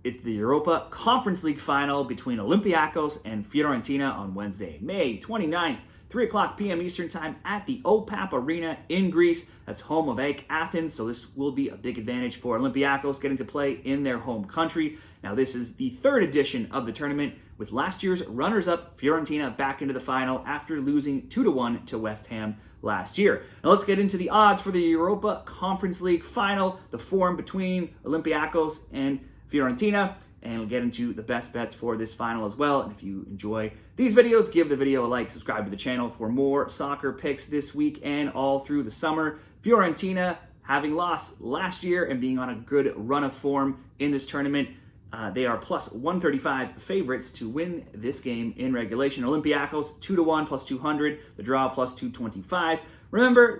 It's the Europa Conference League Final between Olympiacos and Fiorentina on Wednesday, May 29th, 3 o'clock p.m. Eastern Time at the OPAP Arena in Greece. That's home of AEK Athens, so this will be a big advantage for Olympiacos getting to play in their home country. Now, this is the third edition of the tournament, with last year's runners-up Fiorentina back into the final after losing 2-1 to West Ham last year. Now, let's get into the odds for the Europa Conference League Final, the form between Olympiacos and Fiorentina, and we'll get into the best bets for this final as well. And if you enjoy these videos, give the video a like, subscribe to the channel for more soccer picks this week and all through the summer. Fiorentina, having lost last year and being on a good run of form in this tournament, they are plus 135 favorites to win this game in regulation. Olympiacos 2-1 plus 200, the draw plus 225. Remember,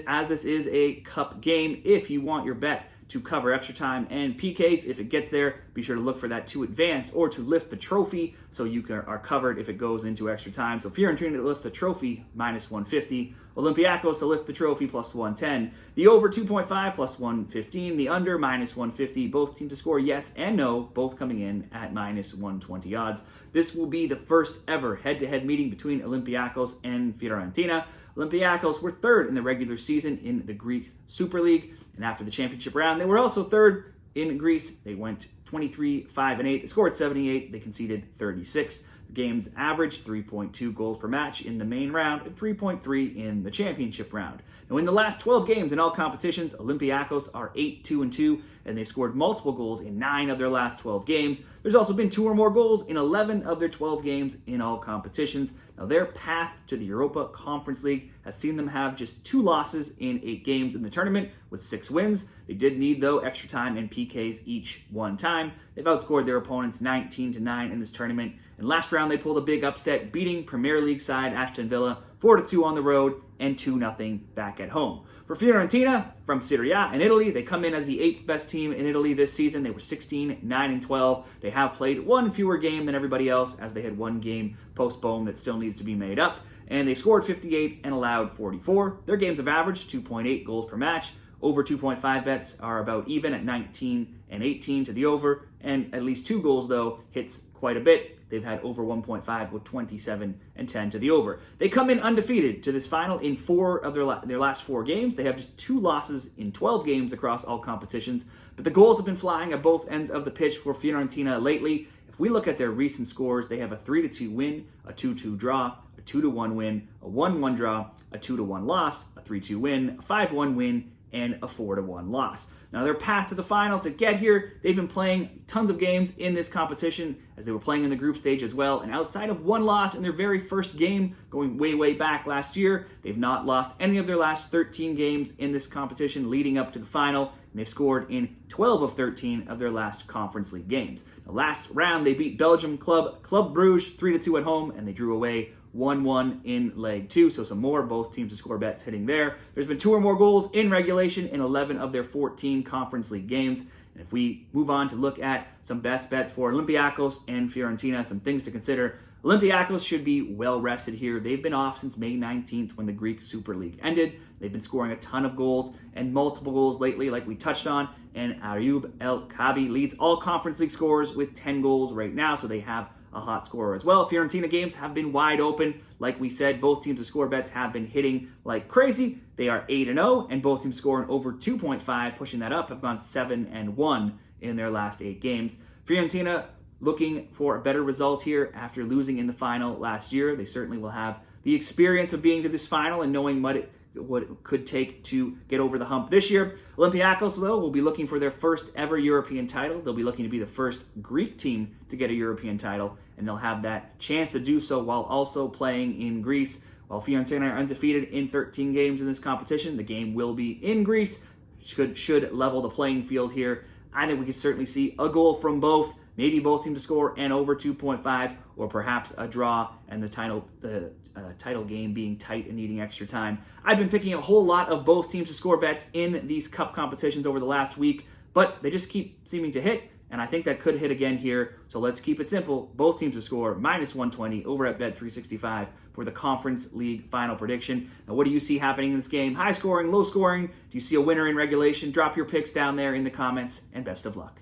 as this is a cup game, if you want your bet to cover extra time and PKs, if it gets there, be sure to look for that to advance or to lift the trophy so you are covered if it goes into extra time. So Fiorentina to lift the trophy, minus 150. Olympiacos to lift the trophy, plus 110. The over 2.5, plus 115. The under, minus 150. Both teams to score yes and no, both coming in at minus 120 odds. This will be the first ever head-to-head meeting between Olympiacos and Fiorentina. Olympiacos were third in the regular season in the Greek Super League, and after the championship round, they were also third in Greece. They went 23-5-8. They scored 78. They conceded 36. The games averaged 3.2 goals per match in the main round and 3.3 in the championship round. Now, in the last 12 games in all competitions, Olympiacos are 8-2-2, and they've scored multiple goals in 9 of their last 12 games. There's also been 2 or more goals in 11 of their 12 games in all competitions. Now, their path to the Europa Conference League has seen them have just 2 losses in 8 games in the tournament with 6 wins. They did need, though, extra time and PKs each one time. They've outscored their opponents 19-9 in this tournament. And last round, they pulled a big upset, beating Premier League side Aston Villa 4-2 on the road and 2-0 back at home. For Fiorentina, from Serie A in Italy, they come in as the 8th best team in Italy this season. They were 16-9-12. They have played 1 fewer game than everybody else, as they had 1 game postponed that still needs to be made up. And they've scored 58 and allowed 44. Their games have averaged 2.8 goals per match. Over 2.5 bets are about even at 19 and 18 to the over, and at least 2 goals, though, hits quite a bit. They've had over 1.5 with 27 and 10 to the over. They come in undefeated to this final in 4 of their last 4 games. They have just 2 losses in 12 games across all competitions, but the goals have been flying at both ends of the pitch for Fiorentina lately. If we look at their recent scores, they have a 3-2 win, a 2-2 draw, a 2-1 win, a 1-1 draw, a 2-1 loss, a 3-2 win, a 5-1 win, and a 4-1 loss. Now, their path to the final to get here, they've been playing tons of games in this competition, as they were playing in the group stage as well. And outside of 1 loss in their very first game, going way back last year, they've not lost any of their last 13 games in this competition leading up to the final. And they've scored in 12 of 13 of their last Conference League games. The last round, they beat Belgium Club Brugge 3-2 at home, and they drew away 1-1 in leg 2, so some more both teams to score bets hitting there. There's been 2 or more goals in regulation in 11 of their 14 Conference League games. And if we move on to look at some best bets for Olympiacos and Fiorentina, some things to consider. Olympiacos should be well rested here. They've been off since May 19th when the Greek Super League ended. They've been scoring a ton of goals and multiple goals lately, like we touched on. And Ayoub El Kaabi leads all Conference League scorers with 10 goals right now, so they have a hot scorer as well. Fiorentina games have been wide open. Like we said, both teams to score bets have been hitting like crazy. They are 8-0, and both teams scoring over 2.5, pushing that up, have gone 7-1 in their last 8 games. Fiorentina looking for a better result here after losing in the final last year. They certainly will have the experience of being to this final and knowing what it could take to get over the hump this year. Olympiacos, though, will be looking for their first ever European title. They'll be looking to be the first Greek team to get a European title, and they'll have that chance to do so while also playing in Greece. While Fiorentina are undefeated in 13 games in this competition, the game will be in Greece. Should level the playing field here. I think we could certainly see a goal from both. Maybe both teams to score and over 2.5, or perhaps a draw and the title game being tight and needing extra time. I've been picking a whole lot of both teams to score bets in these cup competitions over the last week, but they just keep seeming to hit, and I think that could hit again here. So let's keep it simple. Both teams to score, minus 120 over at Bet365 for the Conference League final prediction. Now, what do you see happening in this game? High scoring, low scoring? Do you see a winner in regulation? Drop your picks down there in the comments, and best of luck.